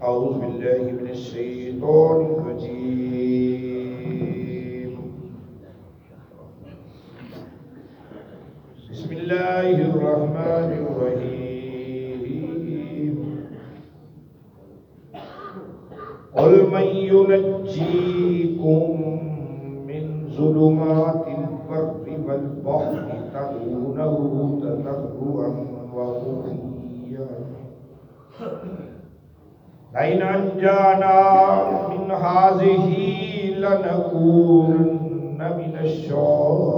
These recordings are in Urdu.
أعوذ بالله من الشيطان الرجيم. بسم الله الرحمن الرحيم. قل من ينجيكم من ظلمات البر والبحر تدعونه تضرعا وخفيا لئن أنجانا من هذه لنكونن من الشاكرين.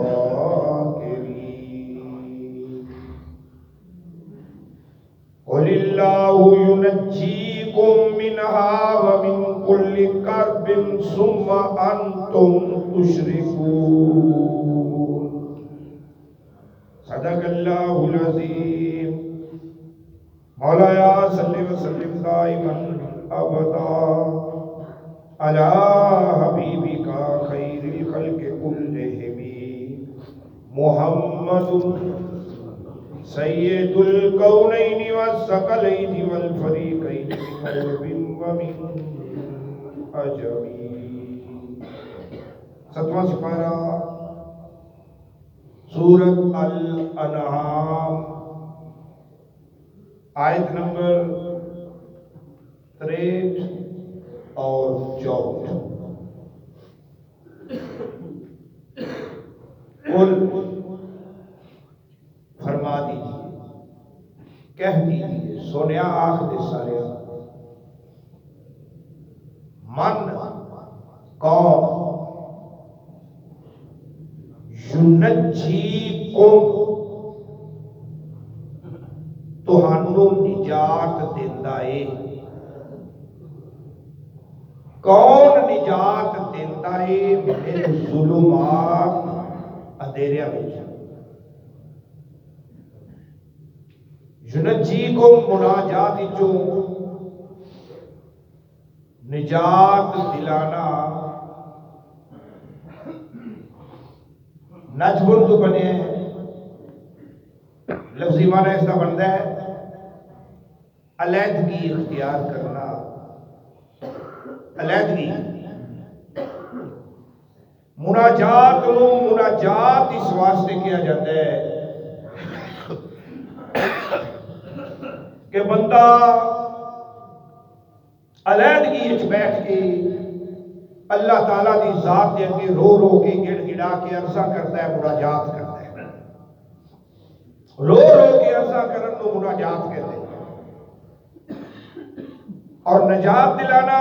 قل الله ينجيكم منها ومن كل كرب ثم أنتم تشركون. صدق الله العظيم. مولایا صلی وسلم دائما ابدا علی حبیبک خیر الخلق کلہم محمد سید الکونین والثقلین والفریقین من عرب ومن عجم. ستواں سپارہ سورۃ الانعام آیت نمبر 63 اور 64. قل فرما دیجیے، کہہ دیجیے، سنیا آخ دے سارے، من کون ینجیکم تہانوں نجات دیندا ہے. کون نجات دیندا ہے؟ من ظلمات اندھیریاں وچ. ینجیکم مناجات وچوں نجات دلانا نجبر تو بنے لفظی معنی اس کا بنتا ہے علیحدگی اختیار کرنا. علیحدگی مناجات اس واسطے کیا جاتا ہے کہ بندہ علیحدگی وچ بیٹھ کے اللہ تعالیٰ دی ذات دے اگے رو رو کے گڑ گڑا کے عرضہ کرتا ہے، مناجات کرتا ہے. رو رو کے عرضہ کرن تو مناجات کہتے ہیں. اور نجات دلانا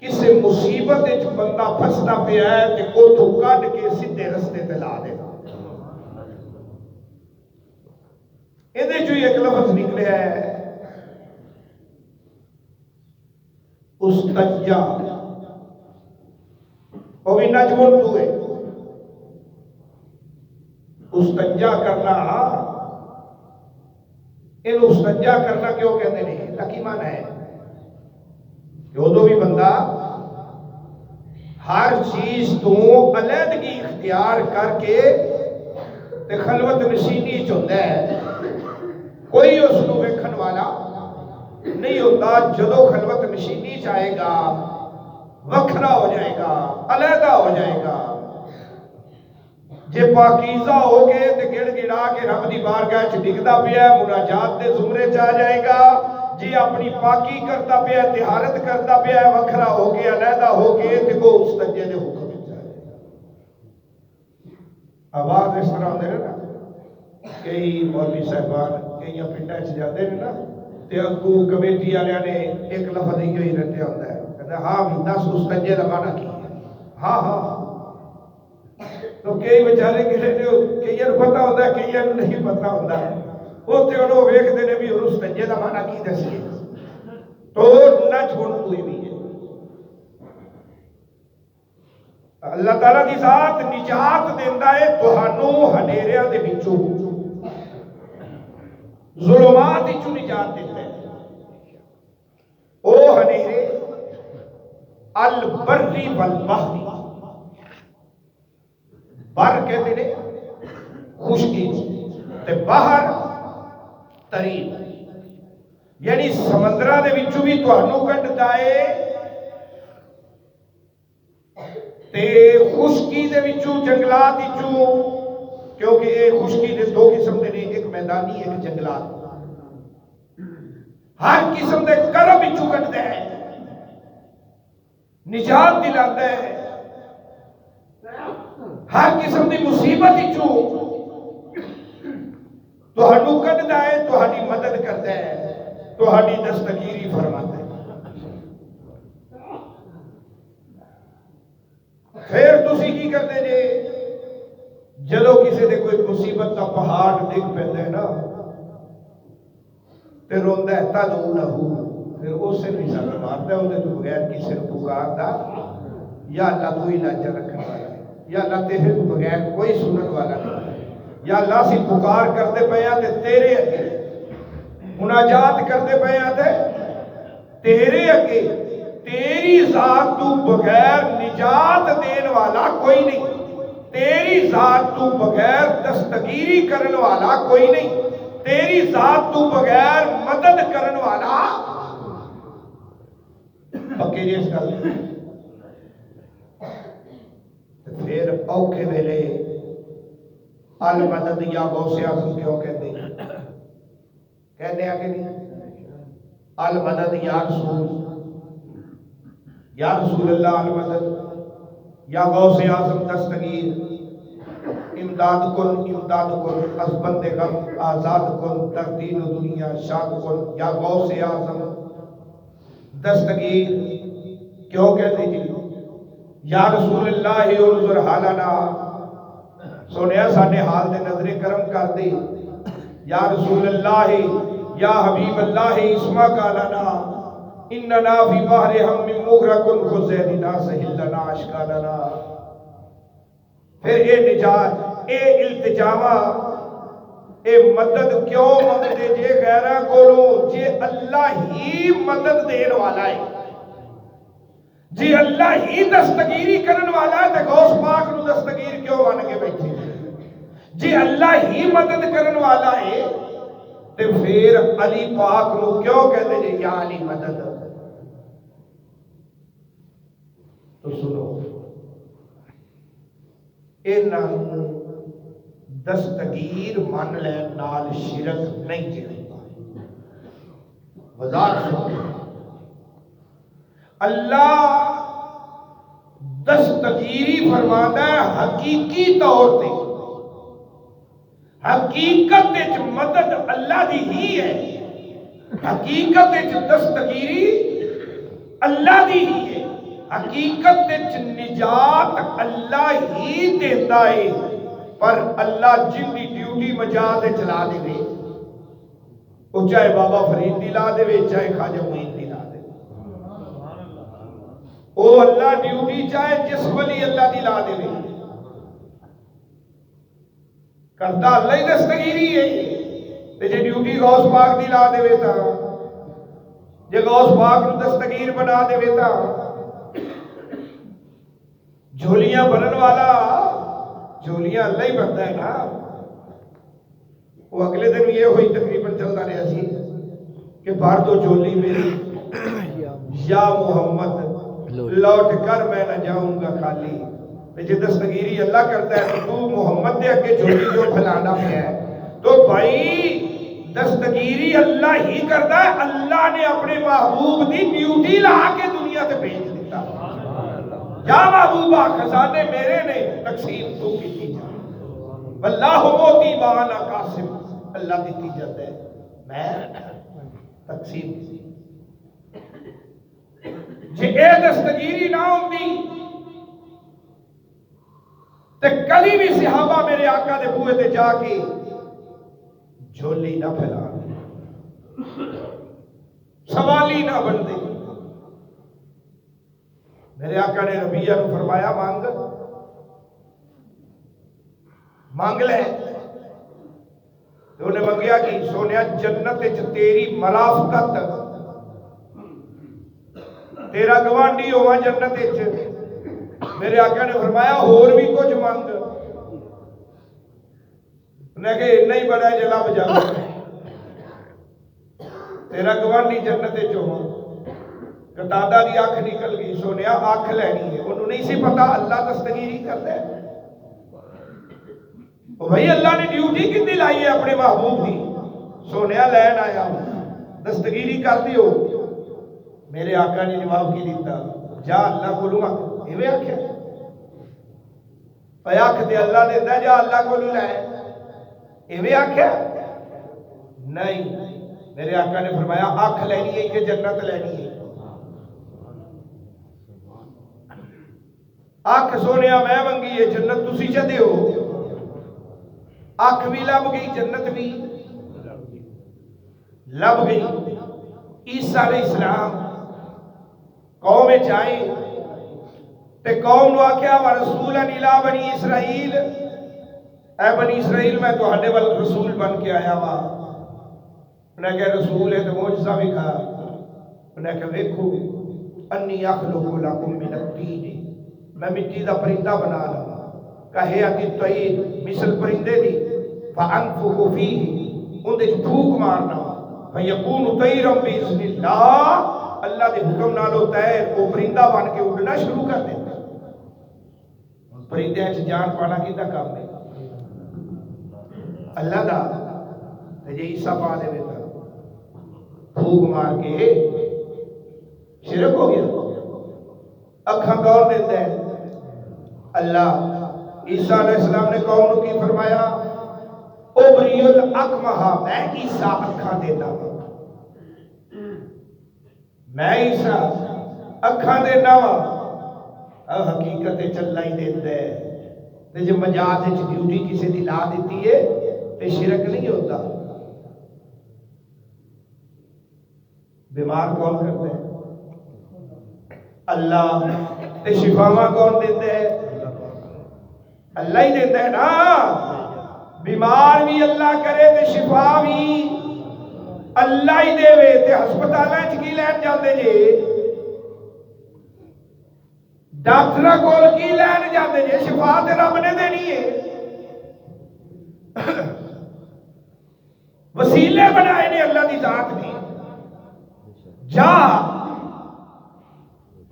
کسی مصیبت وچ بندہ پھستا پیا ہے تے اوتھوں کڈ کے سیدھے رستے تے لا دے. ایدے چوں ایک لفظ نکلیا ہے استنجا. وہ بھی نجم تو ہے. استنجا کرنا، ان استنجا کرنا کیوں کہتے ہیں؟ تاکہ معنی ہے کہ ادو بھی بندہ ہر چیز تو علیحدگی اختیار کر کے تے خلوت نشینی چاہتا ہے. کوئی اس کو ویکھن والا نہیں ہوتا. جدو خلوت نشینی چاہے گا وکھرا ہو جائے گا، علیحدہ ہو جائے گا. جے پاکیزہ ہو کے تے گڑ گڑا کے رب دی بارگاہ چ ڈگدا پیا مناجات دے زمرے چ آ جائے گا. جی اپنی پاکی کرتا پیا، طہارت کرتا پیا، وکھرا ہو کے علیحدہ ہو کے تے وہ استنجے دے حکم وچ آ جائے گا. آواز اس طرح ہوندے نا، کئی مولوی صاحبان کئی پنڈاں چ جاندے نے نا تے اگوں کمیٹی والےاں نے ایک لفظ ہی رٹیا ہوندا ہے، کہندا ہاں بھی دس استنجے دا معنی کی ہے. ہاں ہاں تو کئی بیچارے کہے نے کئی پتہ ہوتا ہے کئی نہیں پتہ ہوتا ہے. اوتھے انہوں ویکھدے نے بھی استنجے دا معنی کی دسیے. تو نجم کوئی بھی ہے. اللہ تعالیٰ دی ذات نجات دیندا ہے تہانوں ہنیریاں دے وچوں، ظلمات وچوں نجات دیندا ہے. او ہنیرے البری والبحر، بر کہتے ہیں خشکی تے باہر ترین. یعنی سمندراں دے وچوں بھی تہانوں کڈدا ہے تے خشکی دے وچوں جنگلات وچوں، کیونکہ یہ خشکی دے دو قسم دے نے، ایک میدانی ایک جنگلات، ہر قسم دے کرب وچوں کڈدا ہے، نجات دلاتا ہے، ہر قسم دی مصیبت وچوں تہانوں کڈدا ہے، تہاڈی مدد کردا ہے، تہاڈی دستگیری فرماتا ہے۔ پھر تسی کی کرتے جے جدو کسی دے کوئی مصیبت کا پہاڑ ڈگ پیندا ہے نا تے روندا ہے تدعو لہو، پھر اسے بھی سارا مارتا ہے، اودے تو بغیر کسی نوں پکاردا، یا اللہ تو ہی لاجا رکھنے والا ہے، یا اللہ تیرے تو بغیر کوئی سنن والا نہیں، یا اللہ سی پکار کرتے پے ہیں تے تیرے اگے مناجات کرتے پے ہیں تے تیرے اگے، تیری ذات تو بغیر نجات دین والا کوئی نہیں، تیری ذات تو بغیر دستگیری کرن والا کوئی نہیں، تیری ذات تو بغیر مدد کرن والا پکے جی اس گل۔ پھر اوکھے ویلے المدد یا غوث اعظم کیوں کہتے ہیں؟ کہتے ہیں کہ نہیں المدد یا رسول اللہ المدد یا غوث اعظم دستگیر، امداد کن از بند غم آزاد کن در دین و دنیا شاد کن، یا غوث اعظم دستگیر کیوں کہتے جی؟ یا رسول اللہ انظر حالنا، سونیا ساڈے حال دے نظر کرم کر دے، یا رسول اللہ یا حبیب اللہ اسما قالنا اننا فی بحر ہم من مغرق خزیدنا سہل لنا اشکالنا۔ پھر اے نجات، اے التجامہ، اے مدد کیوں مانگتے جے غیرہ کولو؟ جے اللہ ہی مدد دین والا ہے، جی اللہ ہی دستگیری کرن والا ہے تے غوث پاک نو دستگیر کیوں بن کے بیٹھے؟ جی اللہ ہی مدد کرن والا ہے تے پھر علی پاک نو کیوں کہتے جے یا علی مدد؟ تو سنو، انہاں دستگیر من لین نال شرک نہیں جڑے، وضاحت سنو، اللہ دستگیری فرماتا ہے حقیقی طور تے، حقیقت وچ مدد اللہ دی ہی ہے، حقیقت وچ دستگیری اللہ دی ہی ہے، حقیقت وچ نجات اللہ ہی دیندا ہے، پر اللہ جن دی ڈیوٹی مجاز چلا دے، وہ چاہے بابا فرید دی لا دے چاہے خواجہ معین دی لا دے، وہ اللہ ڈیوٹی چاہے جس ولی اللہ دی لا دے، کرتا اللہ ہی دستگیری ہے، تے جے ڈیوٹی غوث پاک دی لا دے تا، جے غوث پاک نو دستگیر بنا دے تا، جھولیاں بنن والا جھولیاں اللہ ہی بنتا ہے نا۔ وہ اگلے دن یہ ہوئی تقریباً چلتا رہا سی کہ بھر دو جھولی میری یا محمد، لوٹ کر میں نہ جاؤں گا خالی۔ جی دستگیری اللہ کرتا ہے تو محمد دے کے جھولی جو پھیلانا ہے، تو بھائی دستگیری اللہ ہی کرتا ہے، اللہ نے اپنے محبوب دی ڈیوٹی لا کے دنیا تے بھیج دیتا، یا محبوبہ خزانے میرے نے تقسیم تو کی جا، واللہ موتی وانا قاسم، اللہ دیتی جاتا ہے میں تقسیم کی۔ جے اے دستگیری نہ ہوندی تے کبھی بھی صحابہ میرے آقا دے بوئے تے جا کے جھولی نہ پھیلا، سوالی نہ بن دے۔ میرے آقا نے ربیہ کو فرمایا مانگ لے، تو انہیں منگیا کہ سونیا جنت تیری مرافقت، تیرا گوانڈی ہوا جنت۔ میرے آقا نے فرمایا اور بھی کچھ مانگ، انہیں کہ نہیں بڑا جلا بجا، تیرا گوانڈی جنت چوں قتادہ دی اکھ نکل گئی، سونیا اکھ لینی ہے، انہوں نہیں سی پتا اللہ دستگیری کرتا ہے۔ بھائی اللہ نے ڈیوٹی کتنی لائی ہے اپنے محبوب کی، سونیا لین آیا دستگیری کر دیو۔ میرے آقا نے جواب کی دیتا، جا اللہ کو لوں ایویں آکھیا اے آکھ تے اللہ دیتا جا اللہ کو لوں لے ایویں آکھیا نہیں، میرے آقا نے فرمایا آنکھ لینی ہے کہ جنت لینی ہے؟ آنکھ سونیا میں منگی ہے، جنت تسی چاہتے ہو؟ آنکھ بھی لب گئی، جنت بھی لب گئی۔ عیسیٰ علیہ السلام قوم چاہے تے قوم نو آکھیا ورسولا الی بنی اسرائیل، اے بنی اسرائیل میں تو ہڈے وال رسول بن کے آیا وا۔ انہیں کہا رسول ہے تو معجزہ بھی کھا، انہیں کہا ویکھو انی اخلق لکم من الطین، میں مٹی دا پرندہ بنا لگا کہیات الطیر مثل پرندے دی، فانفخ فیہ ان دے پھوک مارنا، فیکون طیرا باذن اللہ، اللہ دے حکم نال ہوتا ہے وہ پرندہ بن کے اڑنا شروع کر دیتا ہے۔ پرندے اچ جان پانا کیتا کام ہے اللہ دا، تے جے عیسیٰ پا دے ویتا پھوک مار کے شرک ہو گیا۔ اکھاں کون دیتا ہے؟ اللہ۔ عیسیٰ علیہ السلام نے قوم کو کی فرمایا ابری الاکمہ، میں عیسیٰ اکھاں دیتا ہوں، میں عیسیٰ اکھاں دیتا ہوں۔ اب حقیقت چلا ہی دیتا ہے، تے جو مجاز ڈیوٹی کسی دی لا دیتی ہے تے شرک نہیں ہوتا۔ بیمار کون کرتا ہے؟ اللہ۔ تے شفاواں کون دیتا ہے؟ اللہ ہی دیتا ہے نا۔ بیمار بھی اللہ کرے تے شفا بھی اللہ ہی دے وے، تے ہسپتالاں وچ کی لین جاندے جے؟ ڈاکٹراں کول کی لین جاندے جے؟ شفا تے رب نے دینی ہے۔ وسیلے بنائے نے اللہ دی ذات نے۔ جا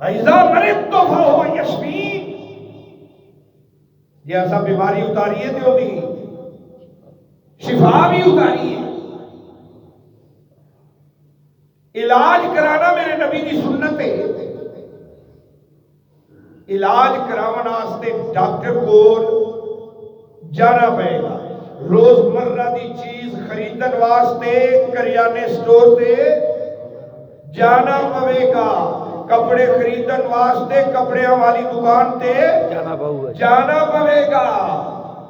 وَإِذَا مَرِضْتُ فَهُوَ يَشْفِينِ، یہ ایسا بیماری اتاری ہے تو ہوتی شفا بھی اتاری ہے۔ علاج کرانا میرے نبی کی سنت ہے۔ علاج کرانا واسطے ڈاکٹر کو جانا پڑے گا، روز مرہ دی چیز خریدن واسطے کریانے سٹور تے جانا پڑے گا، کپڑے خریدن واسطے کپڑیاں والی دکان تے جانا پڑے گا۔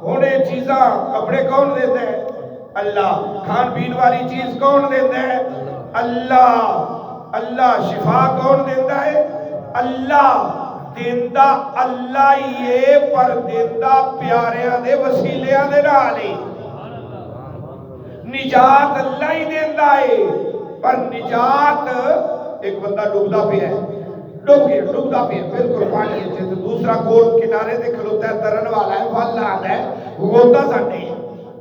ہونے چیزاں کپڑے کون دیتا ہے؟ اللہ۔ کھان پین والی چیز کون دیتا ہے؟ اللہ۔ اللہ۔ شفا کون دیتا ہے؟ اللہ۔ دیندہ اللہ ہی ہے، پر دیندہ پیاریاں دے وسیلیاں دے نالے۔ نجات اللہ ہی دیندہ ہے، پر نجات ایک بندہ ڈوبدا پہ ہے، ڈوبدا پہ ہے بالکل پانی ہے، تو دوسرا کول کنارے دے کھلوتا ہے، ترن والا ہے، پھل آتا ہے، غوطہ سانے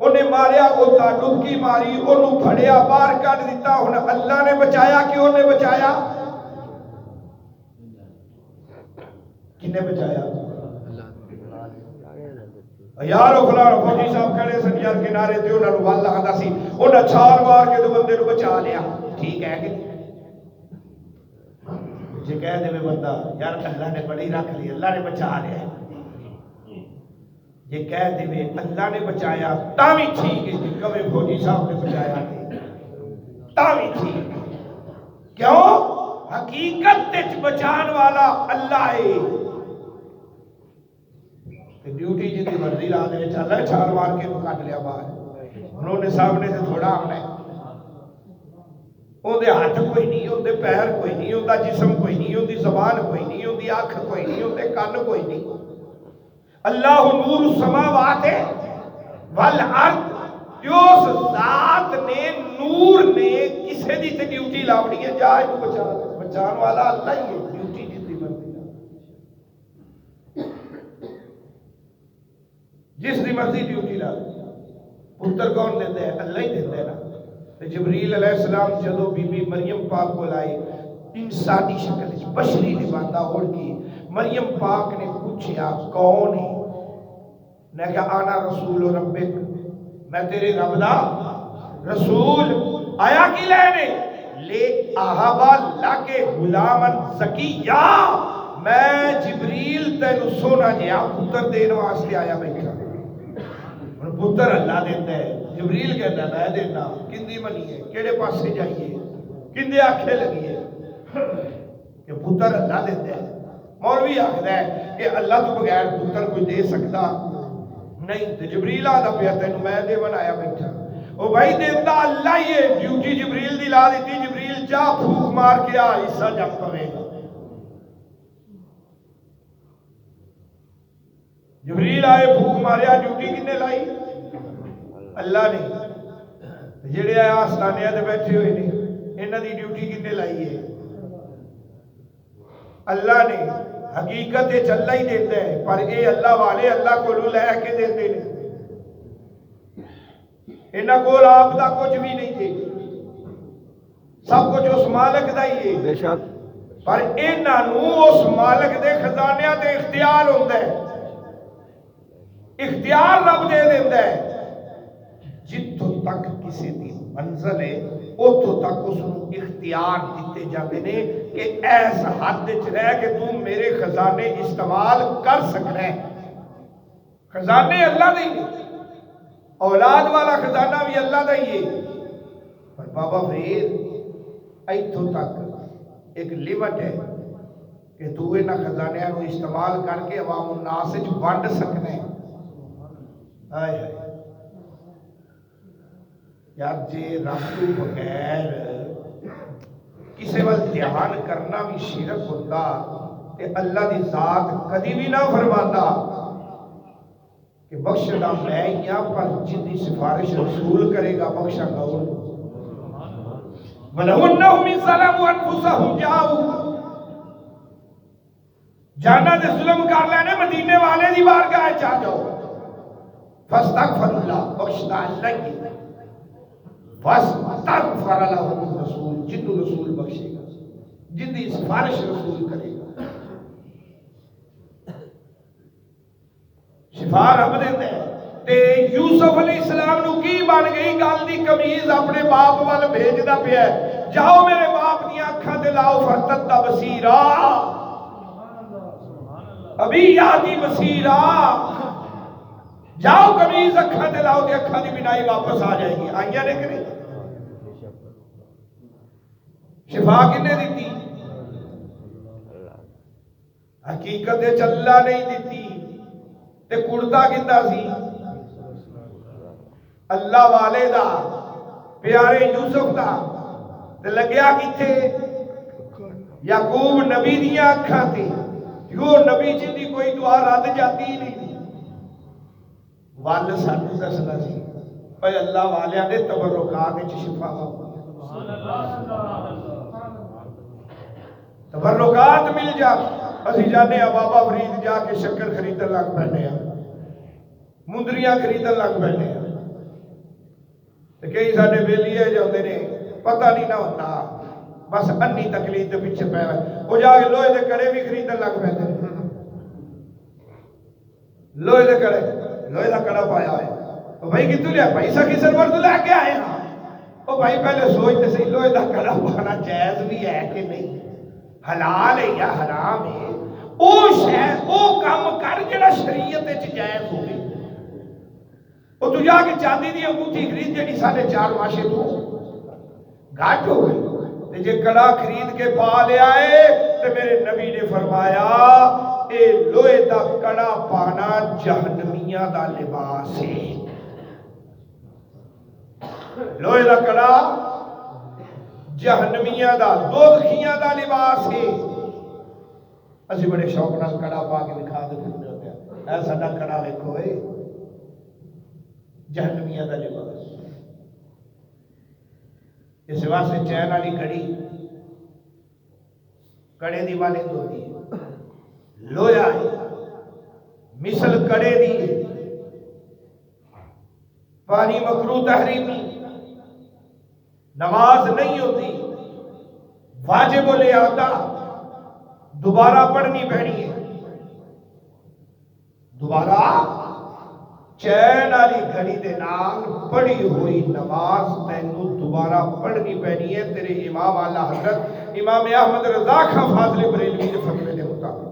انہیں ماریا غوطہ، ڈبکی ماری، انہوں پھڑیا باہر کٹ دیتا، انہیں اللہ نے بچایا کہ انہیں بچایا؟ کنے بچایا؟ یارو فلان فوجی صاحب کھڑے سن یار کنارے تے انہاں نوں ول لگدا سی، انہاں چھال مار کے تو بندے نوں بچا لیا۔ ٹھیک ہے کہ جے کہہ دے بندہ یار اللہ نے بڑی رکھ لی، اللہ نے بچا لیا، جے کہہ دے اللہ نے بچایا تاں وی ٹھیک ہے، جے کبھی فوجی صاحب نے بچایا تاں وی ٹھیک ہے۔ کیوں؟ حقیقت وچ بچان والا اللہ ہے۔ ڈیوٹی جتنی مرضی لا دے چل ہے، چھال مار کے کٹ لیا باہر، انہوں نے سامنے سے تھوڑا آنا ہے، اندے ہاتھ کوئی نہیں، اندے پیر کوئی نہیں، اندہ جسم کوئی نہیں، اندی زبان کوئی نہیں، اندی آنکھ کوئی نہیں، اندے کان کوئی نہیں۔ اللہ نور السماوات والارض، جو ذات نے نور نے کسے دی تے ڈیوٹی لاؤنی ہے، جا انہوں بچان والا اللہ ہی ہے، ڈیوٹی جتنی مرضی لا جس دی مرضی ڈیوٹی لا۔ پتر کون دیتا ہے؟ اللہ ہی دیتا ہے نا۔ جبریل علیہ السلام جدو بی بی مریم پاک کو لائے انسانی شکل بشری لبادہ اڑ کی، مریم پاک نے پوچھیا کون ہے؟ نے کہا آنا رسول ربک، میں تیرے رب دا رسول آیا کی لینے لے آہبا لاکے غلامن زکیہ، میں جبریل تینو سونا جیا پتر دین واسطے آیا بیٹھا۔ پتر اللہ دیتا ہے، جبریل کہتا ہے میں دینا، کندی منی ہے کیڑے پاس سے جائیے کندے آنکھیں لگیے کہ پتر اللہ دیتا ہے۔ مولوی آخر ہے کہ اللہ تو بغیر پتر کوئی دے سکتا نہیں، تو جبریل آدھا پیا تینو میں دے بنایا بیٹھا۔ او بھائی دیتا اللہ یہ ڈیوٹی جبریل دی لا دیتی، جبریل جا پھوک مار کے آ عیسیٰ جب پوے گا۔ جبریل آئے پھوک ماریا، ڈیوٹی کنے لائی؟ اللہ نے۔ جڑے آئے آستانیہ دے بیٹھے ہوئے نے انہاں دی ڈیوٹی کنے لائی ہے؟ اللہ نے۔ حقیقت اللہ ہی دیتا ہے، پر اے اللہ والے اللہ کو لے کے دیتے ہیں، انہاں کو آپ دا کچھ بھی نہیں دے، سب کچھ اس مالک دا ہی ہے، پر انہاں نو اس مالک دے خزانیاں دے اختیار ہوتا ہے، اختیار رب دے دیتا ہے۔ جتوں تک کسی دی منزل ہے اتوں تک اس کو اختیار دیتے جاتے ہیں کہ ایس حد وچ رہ کہ تو میرے خزانے استعمال کر سکنا ہے۔ خزانے اللہ دے ہی، اولاد والا خزانہ بھی اللہ دا ہی ہے، پر بابا فرید ایتھوں تک ایک لیمٹ ہے کہ تو انہاں خزانیاں کو استعمال کر کے عوام الناس وچ ونڈ سکنا ہے۔ آئے آئے یار جے رب تو بغیر کسی وقت دھیان کرنا بھی شرک ہوتا کہ اللہ دی ذات کدی بھی نہ فرماتا کہ بخشنا میں یہاں پر جن دی سفارش رسول کرے گا بخشا گا وَلَوْ أَنَّهُمْ ظَلَمُوا أَنفُسَهُمْ جَاءُوكَ، جانا دے ظلم کر لینے مدینے والے دی بارگاہ چاہ جاؤ، فَاسْتَغْفَرُ اللَّهُ، بخشنا اللہ کی، فَاسْتَغْفَرَ لَهُمُ الرَّسُولُ، جن رسول بخشے گا، جن دی سفارش رسول کرے گا، شفا رب دیتے ہیں۔ تے یوسف علیہ السلام نو کی بن گئی گل دی کمیز اپنے باپ وال بھیجدا پیا ہے، جاؤ میرے باپ دی اکھاں تے لاؤ فرتد بصیرا، ابھی یادی بصیرا، جاؤ کمیز اکھاں تے لاؤ تے اکھاں دی بینائی واپس آ جائے گی۔ آئیاں نے کرے شفا کنے دیتی؟ حقیقت اللہ نہیں دیتی، تے کڑتا کندہ سی؟ اللہ والے دا، پیارے یوسف دا، تے لگیا کتے؟ یعقوب نبی دیا اکھاں تے، جو نبی جن دی کوئی دعا رد جاتی ہی نہیں، وال سانو دسنا سی اے اللہ والیاں دے تبرکات وچ شفا تبرکات مل جا۔ اسی جانے بابا فرید جا کے شکر خریدن لگ پہنے ہیں، مندریاں خریدن لگ پہنے ہیں، کئی ساڈے بیلیے جاندے نے پتہ نہیں نہ ہوتا، بس انی تقلید دے پیچھے پے وہ جا کے لوہے دے کڑے بھی خریدن لگ پہنے ہیں، لوہے دے کڑے، لوہے دا کڑا پایا ہے، تو بھائی کتوں لیا؟ پیسہ کی سرور تو لے کے آئے ہاں۔ او بھائی پہلے سوچتے صحیح لوہے دا کڑا پانا جائز بھی ہے کہ نہیں، حلال ہے یا حرام ہے؟ او شے او کام کر جڑا شریعت وچ جائز ہوے، او تو جا کے چاندی دی انگوٹھی خرید جڑی 4.5 ماشے تو گھٹ ہو گئی، تے جے کڑا خرید کے پا لے آئے تے میرے نبی نے فرمایا اے لوہے دا کڑا پانا جہنمیاں دا لباس ہے۔ لوہے دا کڑا جہنمیاں دا، دوزخیاں دا لباس ہے۔ اسی بڑے شوق نال کڑا پا کے دکھا دے پھرنے ہوتے ہیں، اے ساڈا کڑا ویکھو اے جہنمیاں دا لباس۔ اس واسطے چین والی کڑی کڑے دی والی ہوتی ہے، لویا ہے مثل کڑے دی، پانی مکروہ تحریمی، نماز نہیں ہوتی، واجب الادا دوبارہ پڑھنی پڑنی ہے، دوبارہ چین والی گھڑی دے نال پڑھی ہوئی نماز تینوں دوبارہ پڑھنی پڑنی ہے تیرے امام اعلی حضرت امام احمد رضا خان فاضل بریلوی کے فتوے کے مطابق،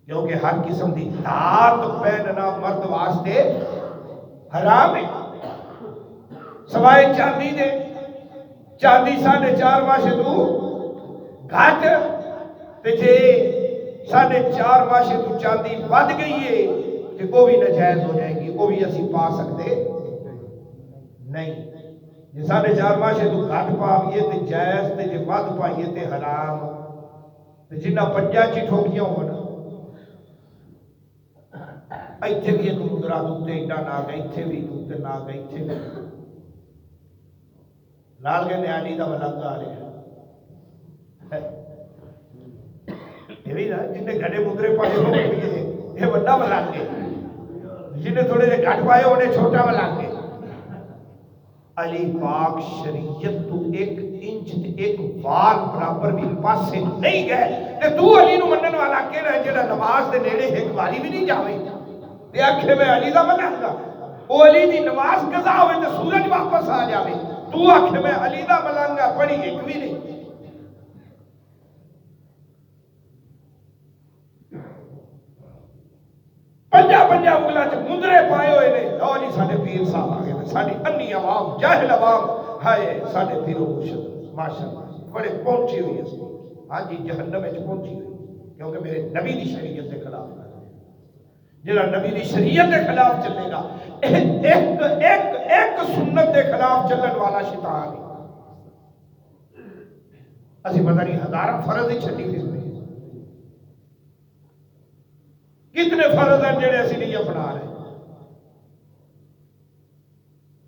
کیونکہ ہر قسم کی دات پہننا مرد واسطے حرام ہے، سوائے چاندی دے، چاندی 4.5 ماشے تو گھٹ تے جے 4.5 ماشے تو چاندی ود گئی ہے کہ وہ بھی نجائز ہو جائے گی، وہ بھی اسی پا سکتے نہیں، جے 4.5 ماشے تو گھٹ پاویے تے جائز تے جے ود پائیے تے حرام، تے جنہ پنجا چی ٹھوکیاں ہونا ایتھے بھی ایک مدرہ دوتے ایڈا نہ گئے، ایتھے بھی دوتے نہ گئے، ایتھے بھی لال کے نیالی دا ملنگ آ رہے ہیں، یہ بھی نا جنہیں گھڑے مدرے پائے ہوئے یہ بڑا ملنگ ہے، جنہیں تھوڑے سے گھٹ پائے انہیں چھوٹا ملنگ ہے۔ علی پاک شریعت تو 1 انچ تے 1 وار برابر بھی پاسے نہیں گئے تے تو علی نو منن والا کہڑا ہے جڑا نماز دے نیڑے ایک واری بھی نہیں جاوے تے آکھے میں علی دا منن گا، او علی دی نماز قضا ہوئے تے سورج واپس آ جاوے، تو آکھے میں علی دا منن گا، پڑھی ایک بھی نہیں۔ پنجا انگلاں چ مندرے پائے ہوئے نے، لو جی ساڈے پیر صاحب آ گئے، ساڈی انی عوام جاہل عوام ہائے ساڈے پیر و مرشد ماشاءاللہ بڑے پہنچی ہوئی ہے، ہاں جی جہنم وچ پہنچی ہوئی، کیونکہ میرے نبی دی شریعت کے خلاف ہے، جڑا نبی دی شریعت کے خلاف چلے گا ایک سنت کے خلاف چلن والا شیطان ہے، اسی پتہ نہیں ہزاراں فرض ہی چھڈی پھرنے، کتنے فرض ہیں جڑے اسی نہیں اپنا رہے،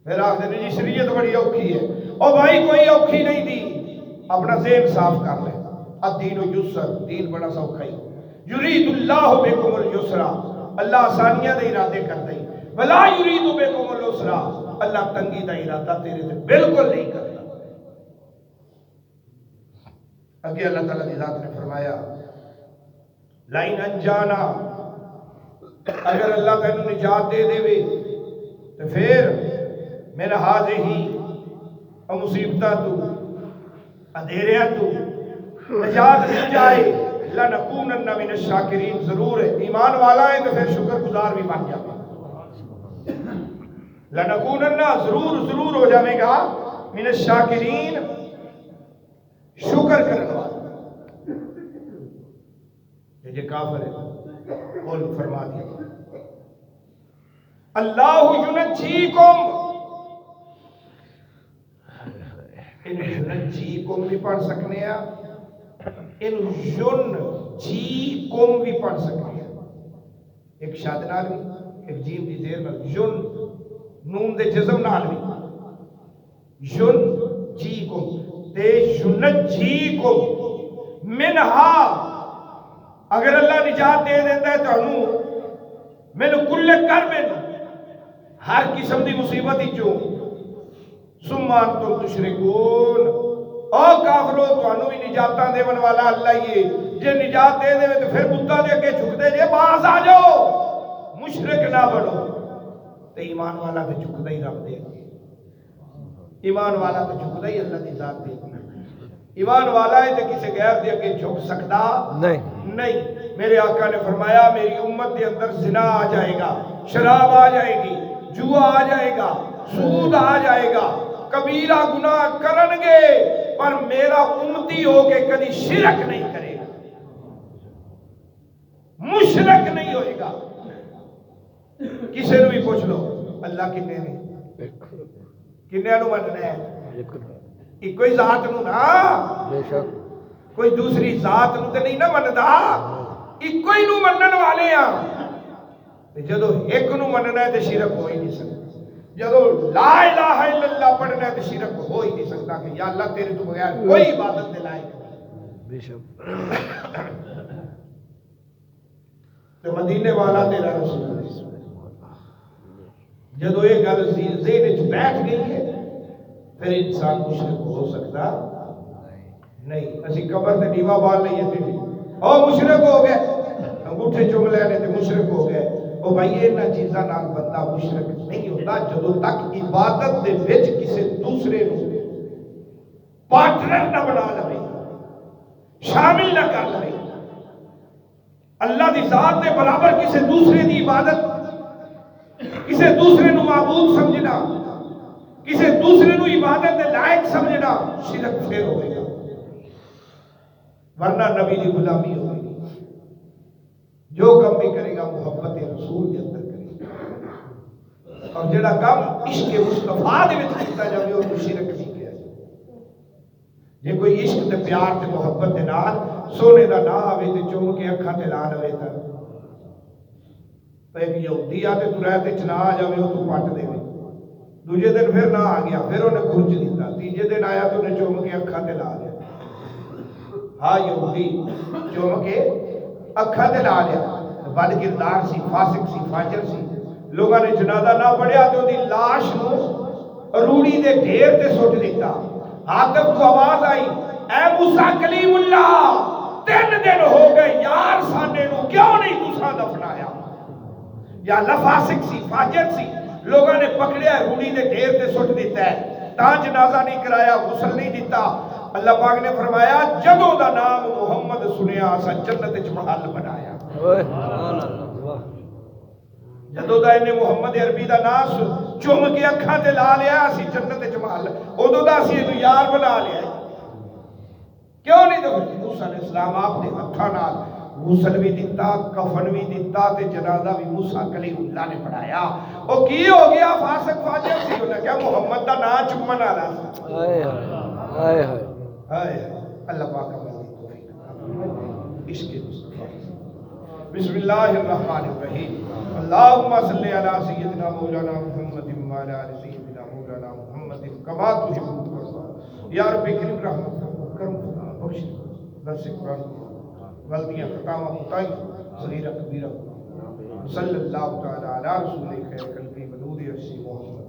پھر آخر نے جی شریعت بڑی اوکھی ہے، او بھائی کوئی اوکھی نہیں دی، اپنا ذہن صاف کر لے، الدین یسر، دین بڑا سوکھا ہی، یرید اللہ بکم الیسرا، اللہ آسانیاں دے ارادے کرتا ہی، ولا یرید بکم العسرا، اللہ تنگی دا ارادہ تیرے سے بالکل نہیں کرتا۔ اگے اللہ تعالیٰ کی ذات نے فرمایا لائن انجانا، اگر اللہ تینوں نجات دے دے وے تو پھر میرا حاضر ہی مصیبتہ تو اندھیریاں تو نجات مل جائے، لنکونن من الشاکرین، ضرور ہے ایمان والا ہے تو پھر شکر گزار بھی بن جائے، لنکونن ضرور ہو جائے گا من الشاکرین، شکر کرنے والا، یہ کافر ہے قول فرما دیا اللہ ینجیکم، ینجیکم بھی پڑھ سکنے ہیں، ینجیکم بھی پڑھ سکنے ہیں، ایک شاد نال بھی ایک جیم دی زیر نال، ین نون دے جزم نال بھی، ینجیکم تے ینجیکم منہا، اگر اللہ نجات دے دیتا ہے تو انہوں میں نے کل کر میں ہر قسم دی مصیبت ہی چوں سمان تم تشرکون، او کافرو تو انہوں بھی نجاتاں دے من والا اللہ یہ جے نجات دے دے تو پھر بتا دے کے جھک دے جے باز آ جاؤ، مشرک نہ بڑھو، تو ایمان والا تو جھک دے ہی رب دے، ایمان والا تو جھک دے ہی اللہ دی ذات دے، ایمان والا ہے تو کسی غیر دے کے جھک سکتا نہیں۔ میرے آقا نے فرمایا میری امت کے اندر زنا آ جائے گا، شراب آ جائے گی، جوا آ جائے گا، سود آ جائے گا، کبیرہ گناہ کرنگے، پر میرا امتی ہو کے کدی شرک نہیں کرے گا، مشرک نہیں ہوئے گا۔ کسے نو بھی پوچھ لو اللہ کنے نے کنے نو مننا ہے، ایک کوئی ذات نو نا، کوئی دوسری ذات نو تے نہیں نا مندا، ایک کوئی نو منن والے ہیں، جدو ایک نو مننا ہے تے شرک ہو ہی نہیں سکتا، جدو لا الہ الا اللہ پڑھنا ہے تے شرک ہو ہی نہیں سکتا کہ یا اللہ تیرے تو بغیر کوئی عبادت دے لائق نہیں، تو مدینے والا تیرا رسول جدو یہ گل ذہن وچ بیٹھ گئی ہے پھر انسان مشرک ہو سکتا نہیں. اسی قبر تے دیوا بال لئیے تھے او مشرک ہو گئے, انگوٹھے چوم لینے تے مشرک ہو گئے. او بھائی انہاں چیزاں نال بندہ مشرک نہیں ہوتا جدوں تک عبادت دے وچ کسے دوسرے نو پارٹنر نہ بنا لے, شامل نہ کر لے. اللہ دی ذات دے برابر کسے دوسرے دی عبادت, کسے دوسرے نو معبود سمجھنا, کسے دوسرے نو عبادت دے لائق سمجھنا شرک پھر ہوئے گا, ورنہ نبی دی غلامی ہوگی. جو کم بھی کرے گا محبت رسول کے اندر کرے گا, اور جڑا کم عشق مصطفیٰ دے وچ کیتا جاوے او شرک نہیں کیا جائے. جے کوئی عشق تے پیار تے محبت دے نال سونے دا نہ آوے تے چوم کے اکھاں تے لا لوے تا ایک یہودی آ تے ترائے چنا آ جاوے او تو پٹ دے. دوجے دن پھر نہ آ گیا, پھر انہیں خرچ دیتا. تیجے دن آیا تو انہیں چوم کے اکھاں تے لا لیا. ہاں یہودی چوم کے اکھاں تے لا لیا, بد کردار سی, فاسق سی, فاجر سی. لوگاں نے جنازہ نہ پڑھیا تو دی لاش نو روڑی دے ڈھیر تے سٹ دیتا. حاکم کو آواز آئی, اے موسیٰ کلیم اللہ 3 دن ہو گئے یار سانے نو کیوں نہیں تساں دفنایا. یا لفاسق سی, فاجر سی, لوگاں نے پکڑیا روڑی دے ڈھیر تے سٹ دیتا ہے, تاں جنازہ نہیں کرایا, غسل نہیں دیتا. اللہ پاک نے فرمایا جدوں دا نام محمد سنیا اسا جنت وچ محل بنایا. جدوں دا انہیں محمد عربی دا نام چوم کے اکھاں تے لا لیا اسی جنت وچ محل, اودوں دا اسی اینو یار بنا لیا. کیوں نہیں دو موسیٰ علیہ السلام آپ نے ہتھاں نال غسل بھی دیتا, کفن بھی دیتا تے جنازہ بھی موسیٰ کلیم اللہ نے پڑھایا. او کی ہو گیا فاسق فاجر سی, انہیں کہا محمد دا نام چومن والا. ہائے ہائے اللہ پاک ہمیں توفیق عشق مصطفیٰ. بسم اللہ الرحمن الرحیم. اللہم صلی علی سیدنا مولانا محمد وعلی آل سیدنا مولانا محمد کما تحب وترضى. یا رب کریم رحمت کرم بخش درس قرآن غلطیاں خطاواں کوتاہی صغیرہ کبیرہ صلی اللہ تعالی علی رسول خیر خلق مدود عرشی محمد.